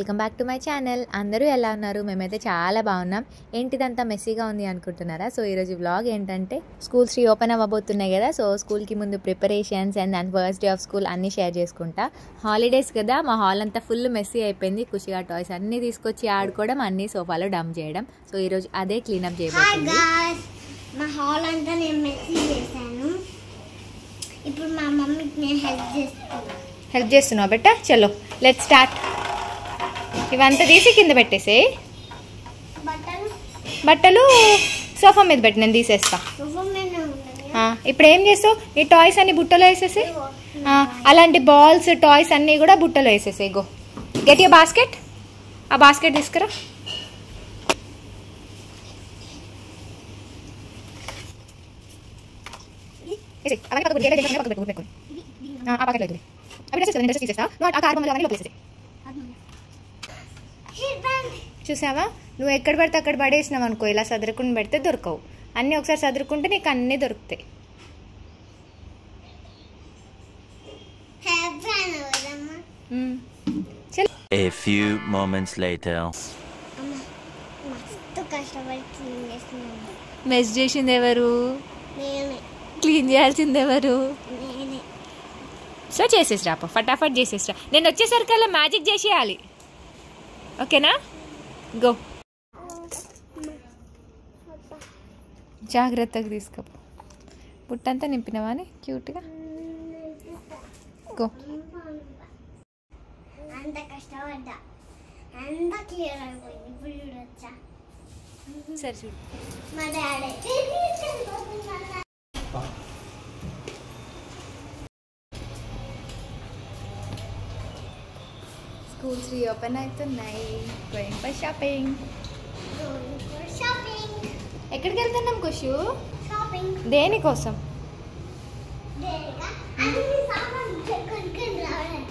Welcome back to my channel. అందరూ ఎలా ఉన్నారు? మేమైతే చాలా బాగున్నాం. ఏంటిదంతా మెస్సీగా ఉంది అనుకుంటున్నారా? సో ఈరోజు వ్లాగ్ ఏంటంటే స్కూల్స్ రీఓపెన్ అవ్వబోతున్నాయి కదా, సో స్కూల్కి ముందు preparations and first day of school అన్నీ షేర్ చేసుకుంటా. హాలిడేస్ కదా, మా హాల్ అంతా ఫుల్ మెస్సీ అయిపోయింది. ఖుషిగా టాయ్స్ అన్నీ తీసుకొచ్చి ఆడుకోవడం, అన్నీ సోఫాలో డంప్ చేయడం. సో ఈరోజు అదే క్లీనప్ చేయబోతుంది. మా హాల్ అంతా నేను మెస్సీ చేశాను. ఇప్పుడు మా మమ్మీకి నేను హెల్ప్ చేస్తున్నావు బెట్ట. చలో లెట్స్ స్టార్ట్. ఇవంతా తీసి కింద పెట్టేసే. బట్టలు సోఫా మీద పెట్టి నేను తీసేస్తా. ఇప్పుడు ఏం చేస్తావు? ఈ టాయ్స్ అన్ని బుట్టలో వేసేసి, అలాంటి బాల్స్ టాయ్స్ అన్నీ కూడా బుట్టలో వేసేసే. Go get you basket. ఆ బాస్కెట్ తీసుకురా. చూసావా, నువ్వు ఎక్కడ పడితే అక్కడ పడేసినావు అనుకో, ఇలా సదురుకుని పెడితే దొరకవు. అన్నీ ఒకసారి సదురుకుంటే నీకు అన్నీ దొరుకుతాయి. A few moments later. Mess చేసింది ఎవరు? క్లీన్ చేయాల్సింది ఎవరు? సో చేసేసిరా, ఫటాఫట్ చేసేసిరా. నేను వచ్చేసరికల్లా మ్యాజిక్ చేసేయాలి, ఓకేనా? గో. జాగ్రత్తగా తీసుకోపో. పుట్టంతా నింపినవా అని క్యూట్గా. గో. అంత కష్టపడ్డా, అంత క్లియర్ అయిపోయింది. ఇప్పుడు చూడొచ్చా? సరే చూడు. మా డాడీ స్కూల్స్ రీఓపెన్ అవుతున్నాయి. Going for shopping. ఎక్కడికి వెళ్తున్నాం ఖుషు? దేనికోసం?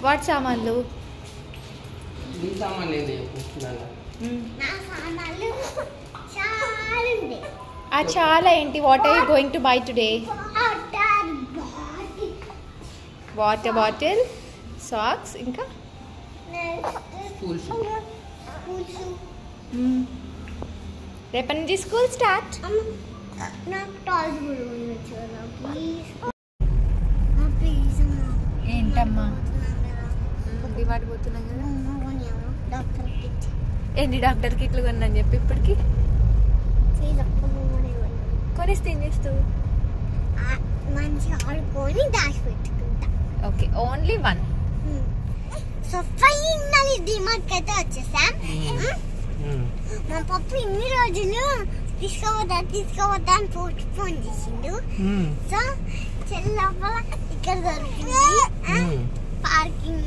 వాట్ సామాన్లు? చాలా ఏంటి? What are you going to buy today? Water bottle, socks, ఇంకా రేపటి నుంచి స్కూల్ స్టార్ట్. ఏంటమ్మా డిమార్ట్ పోతున్నాం కదా? ఏంటి డాక్టర్ కిట్లు కొన్నాను చెప్పి ఇప్పటికి కొనిస్తే ఏం చేస్తావు? మంచిగా ఆడుకొని దాచి పెట్టుకుంటా. Okay, only one. So finally DMart అయితే వచ్చేసాం. మా పప్పు ఇన్ని రోజులు తీసుకోవద్దా అని ఫోన్ చేసిండు. సో చెల్లపల ఇక్కడ దొరికింది పార్కింగ్.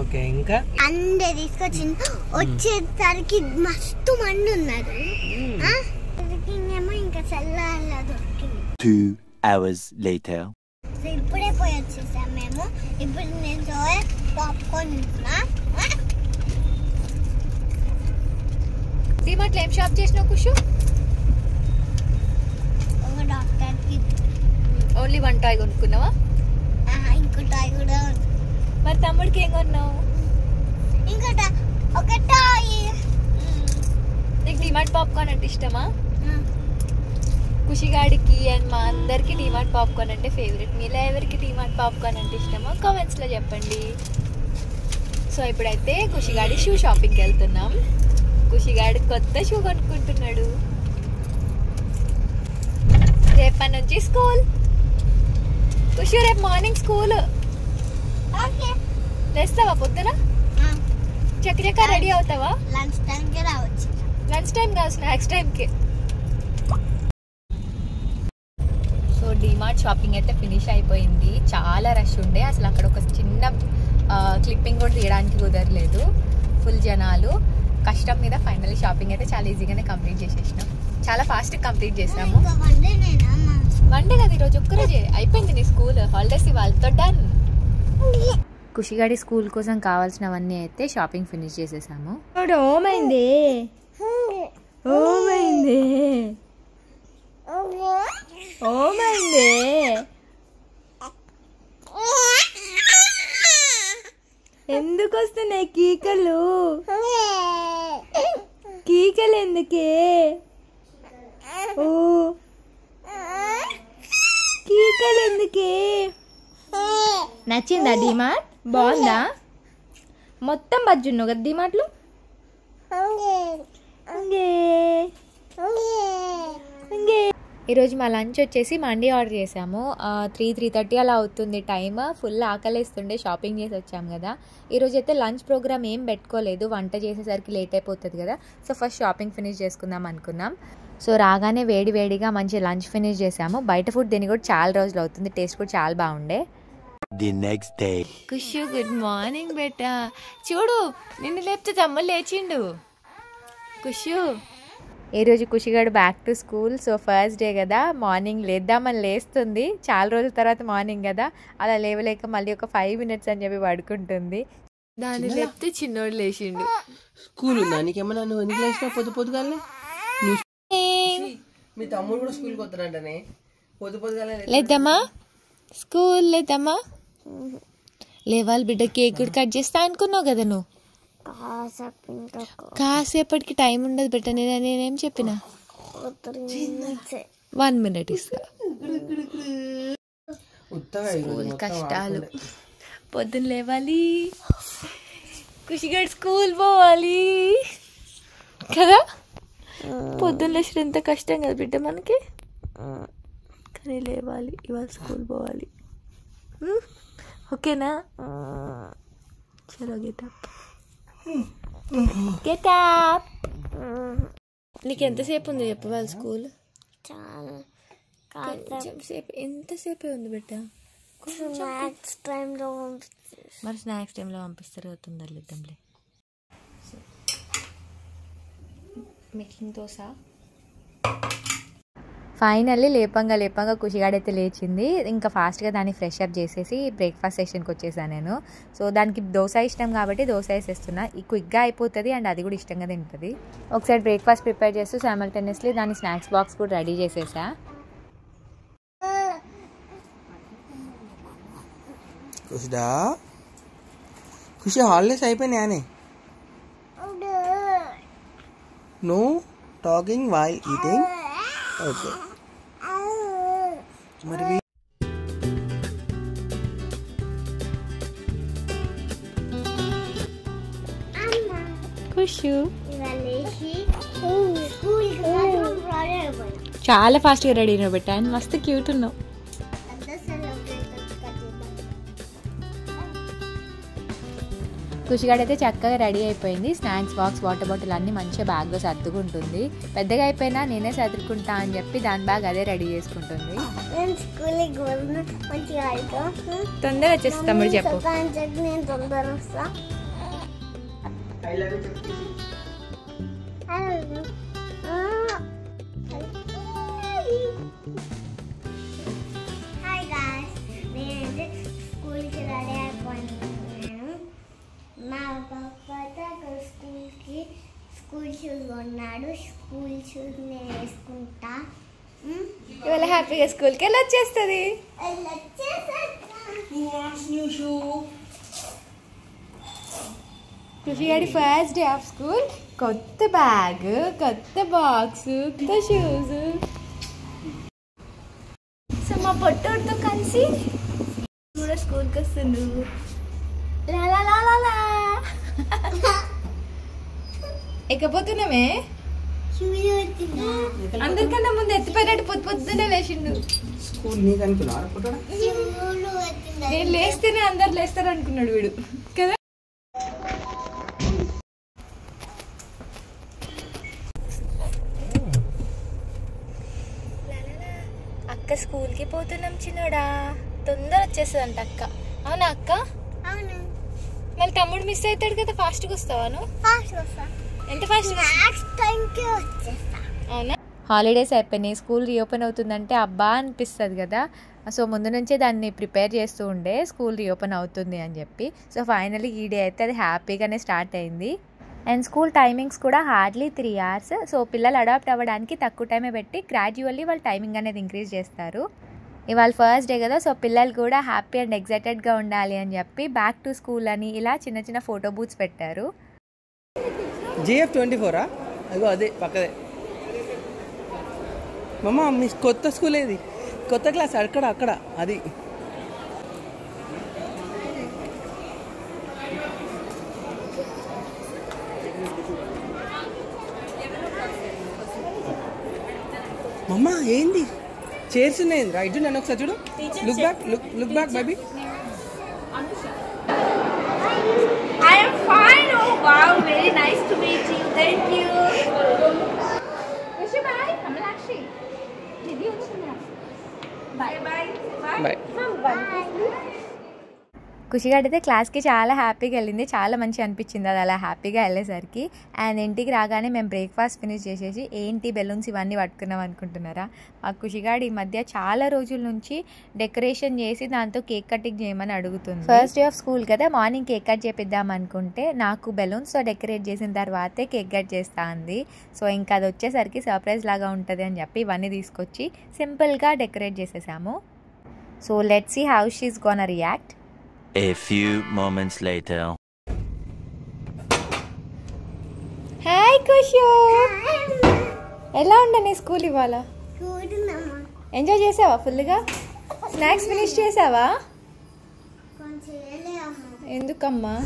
ఓకే, ఇంకా అందే తీసుకొచ్చింది. వచ్చేసరికి మస్తు మంది ఉన్నారు. దొరికిందేమో ఇంకా చెల్లలో దొరికింది. 2 hours later. సో ఇప్పుడే పోయి వచ్చేసాం మేము. ఇప్పుడు నేను పాప్కార్న్ తింటున్నా. డిమార్ట్లో ఏం షాప్ చేసినావు ఖుషు? ఒక డాక్టర్కి ఓన్లీ వన్ టాయ్ కొనుక్కున్నావా? ఇంకో టాయ్ కూడా. మరి తమ్ముడికి ఏం కొన్నావు? ఇంకో ఒక టాయ్. నీకు డిమార్ట్ పాప్కార్న్ అంటే ఇష్టమా? ఖుషిగాడికి అండ్ మా అందరికి డిమార్ట్ పాప్కార్న్ అంటే ఫేవరెట్. మీలో ఎవరికి డిమార్ట్ పాప్కార్న్ అంటే ఇష్టమో కామెంట్స్లో చెప్పండి. సో ఇప్పుడైతే ఖుషిగాడి షూ షాపింగ్కి వెళ్తున్నాం. ఖుషిగాడి కొత్త షూ కొనుక్కుంటున్నాడు. రేపటి నుంచి స్కూల్. ఖుషి రేపు మార్నింగ్ స్కూల్. లేస్తావా పొద్దున? చక్కచక్క రెడీ అవుతావా? లంచ్ టైంకి రావచ్చు. లంచ్ టైం కాదు, స్నాక్స్ టైంకి. సో డిమార్ట్ షాపింగ్ అయితే ఫినిష్ అయిపోయింది. చాలా రష్ ఉండే, అసలు అక్కడ ఒక చిన్న క్లిప్పింగ్ కూడా తీయడానికి కుదరలేదు. ఫుల్ జనాలు. కష్టం మీద ఫైనల్లీ షాపింగ్ అయితే చాలా ఈజీగానే కంప్లీట్ చేసేసినాం. చాలా ఫాస్ట్ కంప్లీట్ చేసాము. వన్ డే కదా ఈరోజు, ఒక్కరోజే అయిపోయింది నీ స్కూల్ హాలిడేస్. ఇవాళతో డన్. ఖుషిగాడి స్కూల్ కోసం కావాల్సినవన్నీ అయితే షాపింగ్ ఫినిష్ చేసేసాము. ఓమైంది ఓమైంది ఓమైంది ఎందుకు వస్తున్నాయి కీకలు? కీకలు ఎందుకే? ఓ కీకలు ఎందుకే? నచ్చిందా డిమార్ట్? బాగుందా? మొత్తం బజ్జున్నావు కదా డిమార్ట్లో. ఈరోజు మా లంచ్ వచ్చేసి మండీ ఆర్డర్ చేసాము. 3:30 అలా అవుతుంది టైమ్. ఫుల్ ఆకలేస్తుండే, షాపింగ్ చేసి వచ్చాము కదా. ఈరోజు అయితే లంచ్ ప్రోగ్రామ్ ఏం పెట్టుకోలేదు, వంట చేసేసరికి లేట్ అయిపోతుంది కదా. సో ఫస్ట్ షాపింగ్ ఫినిష్ చేసుకుందాం అనుకున్నాం. సో రాగానే వేడిగా మంచి లంచ్ ఫినిష్ చేసాము. బయట ఫుడ్ తిని కూడా చాలా రోజులు అవుతుంది, టేస్ట్ కూడా చాలా బాగుండే. The next day. Khushu good morning బేటా. చూడు నిన్ను లేపితే తమ్ముడు లేచిండు. ఖుషు ఈరోజు ఖుషిగాడు back to school. So first day కదా, మార్నింగ్ లేద్దామని లేస్తుంది. చాలా రోజుల తర్వాత మార్నింగ్ కదా, అలా లేవలేక మళ్ళీ ఒక 5 minutes అని చెప్పి పడుకుంటుంది. దాన్ని లేపితే చిన్నోడు లేచిండు. స్కూల్ ఉందా నీకేమన్నా? నువ్వు ఎందుకు లేచినా పొద్దుగాలే? మీ తమ్ముడు కూడా స్కూల్కి వస్తాడంటనే. పొద్దుగాలే లేదమ్మా, స్కూల్ లేదమ్మా. లేవాలి బిడ్డ, కేక్ కూడా కట్ చేస్తా అనుకున్నావు కదా నువ్వు. కాసేపటికి టైం ఉండదు బిడ్డ. నేనేం చెప్పినా 1 minute ఇస్తా. స్కూల్ కష్టాలు. పొద్దున్న లేవాలి, ఖుషిగాడు స్కూల్ పోవాలి కదా. పొద్దున్న లేచి ఎంత కష్టం కదా బిడ్డ మనకి, కానీ లేవాలి, ఇవాళ స్కూల్ పోవాలి. ఓకేనా? చలో గెటప్. నీకు ఎంతసేపు ఉంది చెప్పు వాళ్ళ స్కూల్? కొంచెం సేపు. ఎంతసేపే ఉంది బిడ్డ? మరి స్నాక్స్ టైంలో పంపిస్తారు కదా, తొందరలో ఇద్దాంలే. మేకింగ్ దోశ. ఫైనల్లీ లేపంగా ఖుషిగాడైతే లేచింది. ఇంకా ఫాస్ట్గా దాన్ని ఫ్రెష్ అప్ చేసేసి బ్రేక్ఫాస్ట్ సెక్షన్కి వచ్చేసాను నేను. సో దానికి దోశ ఇష్టం కాబట్టి దోశ వేసేస్తున్నా. క్విక్గా అయిపోతుంది అండ్ అది కూడా ఇష్టంగా తింటుంది. ఒకసారి బ్రేక్ఫాస్ట్ ప్రిపేర్ చేస్తూ సైమల్టేనియస్లీ దాని స్నాక్స్ బాక్స్ కూడా రెడీ చేసేసా. ఖుషి హాలిడేస్ అయిపోయినాయనే. No talking while eating. Okay మరి ఖుషు చాలా ఫాస్ట్గా రెడీ అయినావు బెట్ట. ఆయన మస్తు క్యూట్ ఉన్నావు. ఖుషిగాడైతే చక్కగా రెడీ అయిపోయింది. స్నాక్స్ బాక్స్, వాటర్ బాటిల్ అన్నీ మంచిగా బ్యాగ్లో సర్దుకుంటుంది. పెద్దగా అయిపోయినా నేనే సర్దుకుంటా అని చెప్పి దాని బ్యాగ్ అదే రెడీ చేసుకుంటుంది. తొందర వచ్చేస్తా తమ్ముడు చెప్పు. స్కూల్ షూస్ కొన్నాడు. స్కూల్ షూస్ నేను వేసుకుంటా. ఇవాళ హ్యాపీగా స్కూల్కి వెళ్ళి వచ్చేస్తుంది. ఖుషిగాడి ఫస్ట్ డే ఆఫ్ స్కూల్. కొత్త బ్యాగ్, కొత్త బాక్స్, కొత్త షూస్. సో మా పొట్టోడితో కలిసి కూడా స్కూల్కి వస్తుండు. ఎక్కపోతున్నామే. అందరికన్నా ముందు ఎత్తిపోయినట్టు పొద్దున్నే లేచిండు. నేను లేస్తేనే అందరు లేస్తారు అనుకున్నాడు వీడు కదా. అక్క స్కూల్కి పోతున్నాం చిన్నోడా. తొందర వచ్చేస్తుందంట అక్క. అవునా అక్క? అవును. మళ్ళీ తమ్ముడు మిస్ అవుతాడు కదా, ఫాస్ట్గా వస్తావా నువ్వు? ఎంత ఫాస్ట్? అవునా? హాలిడేస్ అయిపోయినాయి, స్కూల్ రీఓపెన్ అవుతుందంటే అబ్బా అనిపిస్తుంది కదా. సో ముందు నుంచే దాన్ని ప్రిపేర్ చేస్తూ ఉండే స్కూల్ రీఓపెన్ అవుతుంది అని చెప్పి. సో ఫైనల్లీ ఈ డే అయితే అది హ్యాపీగానే స్టార్ట్ అయింది. అండ్ స్కూల్ టైమింగ్స్ కూడా హార్డ్లీ 3 hours. సో పిల్లలు అడాప్ట్ అవ్వడానికి తక్కువ టైమే పెట్టి గ్రాడ్యువల్లీ వాళ్ళు టైమింగ్ అనేది ఇంక్రీజ్ చేస్తారు. ఇవాళ ఫస్ట్ డే కదా, సో పిల్లలు కూడా హ్యాపీ అండ్ ఎక్సైటెడ్గా ఉండాలి అని చెప్పి బ్యాక్ టు స్కూల్ అని ఇలా చిన్న చిన్న ఫోటో బూత్స్ పెట్టారు. GF24 అదిగో అదే పక్కదే. మమ్మ మీ కొత్త స్కూల్ ఏది, కొత్త క్లాస్ అక్కడ అది. మమ్మ ఏంది చైర్స్ ఉన్నాయి రైట్, నన్ను ఒకసారి చూడు. Look back baby. I am fine. Oh wow, very nice to meet you. Thank you. Kushi bye. Kamalakshi. Didi vachunna. Bye bye. Bye. ఖుషిగాడు అయితే క్లాస్కి చాలా హ్యాపీగా వెళ్ళింది, చాలా మంచిగా అనిపించింది అది అలా హ్యాపీగా వెళ్ళేసరికి. అండ్ ఇంటికి రాగానే మేము బ్రేక్ఫాస్ట్ ఫినిష్ చేసేసి ఏంటి బెలూన్స్ ఇవన్నీ పట్టుకున్నాం అనుకుంటున్నారా, మా ఖుషిగాడు ఈ మధ్య చాలా రోజుల నుంచి డెకరేషన్ చేసి దాంతో కేక్ కటింగ్ చేయమని అడుగుతుంది. ఫస్ట్ డే ఆఫ్ స్కూల్ కదా, మార్నింగ్ కేక్ కట్ చేపిద్దాం అనుకుంటే నాకు బెలూన్స్తో డెకరేట్ చేసిన తర్వాతే కేక్ కట్ చేస్తా అంది. సో ఇంకా అది వచ్చేసరికి సర్ప్రైజ్ లాగా ఉంటుంది అని చెప్పి ఇవన్నీ తీసుకొచ్చి సింపుల్గా డెకరేట్ చేసేసాము. So let's see how she's gonna react. A few moments later. Hi Khushu, ఎలా ఉండే నీ స్కూల్ ఇవాళ? ఎంజాయ్ చేసావా ఫుల్గా? స్నాక్స్ ఫినిష్ చేసావా? ఎందుకమ్మా?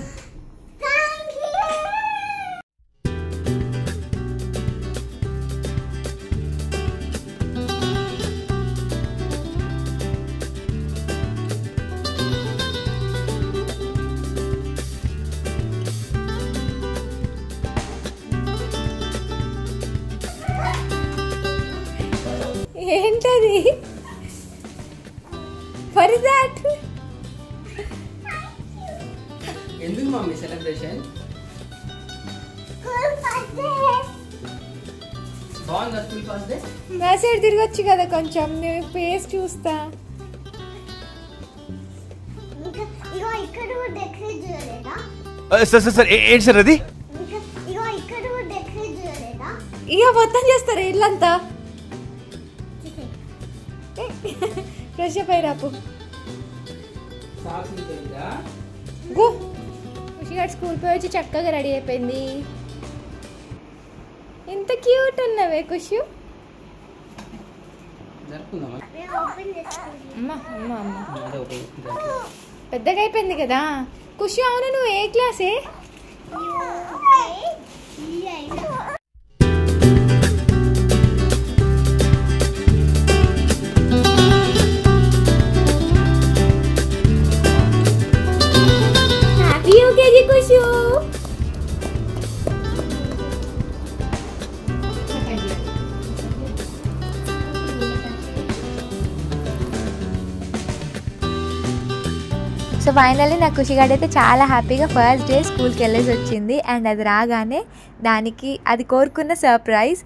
ఏంటది? What is that? ఎందుకు మమ్మీ సెలబ్రేషన్? బాగుందా స్కూల్ ఫస్ట్ డే? నా సైడ్ తిరగొచ్చు కదా కొంచెం, నేను ఫేస్ చూస్తా. సార్ ఏంటి సార్ అది? ఇక మొత్తం చేస్తారా ఇల్లంతా? ఫ్రెష్ అప్ అయి రాపు. గో. ఖుషిగాడు స్కూల్ పోయి వచ్చి చక్కగా రెడీ అయిపోయింది. ఎంత క్యూట్ ఉన్నవే ఖుషి. అమ్మా అమ్మా అమ్మ పెద్దగా అయిపోయింది కదా ఖుషి. అవును నువ్వు ఏ క్లాసే? యూకేజీ ఖుషు. సో ఫైనల్లీ నా ఖుషిగాడు అయితే చాలా హ్యాపీగా ఫస్ట్ డే స్కూల్కి వెళ్ళేసి వచ్చింది. అండ్ అది రాగానే దానికి అది కోరుకున్న సర్ప్రైజ్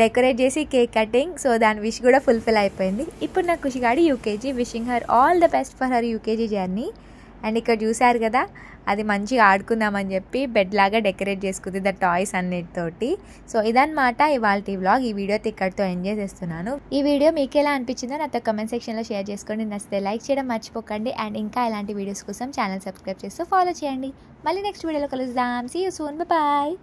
డెకరేట్ చేసి కేక్ కటింగ్, సో దాని విష్ కూడా ఫుల్ఫిల్ అయిపోయింది. ఇప్పుడు నా ఖుషిగాడు UKG, wishing her all the best for her UKG journey. And ఇక్కడ చూసారు కదా, అది మంచిగా ఆడుకుందామని చెప్పి బెడ్ లాగా డెకరేట్ చేసుకుంది ద టాయ్స్ అన్నిటితోటి. సో ఇదన్నమాట ఇవాళ వ్లాగ్. ఈ వీడియోతో ఇక్కడితో ఎంజాయ్ చేస్తున్నాను. ఈ వీడియో మీకు ఎలా అనిపించిందో నాతో కమెంట్ సెక్షన్లో షేర్ చేసుకోండి. నచ్చితే లైక్ చేయడం మర్చిపోకండి. అండ్ ఇంకా ఇలాంటి వీడియోస్ కోసం ఛానల్ సబ్స్క్రైబ్ చేస్తూ ఫాలో చేయండి. మళ్ళీ నెక్స్ట్ వీడియోలో కలుద్దాం. See you soon, bye.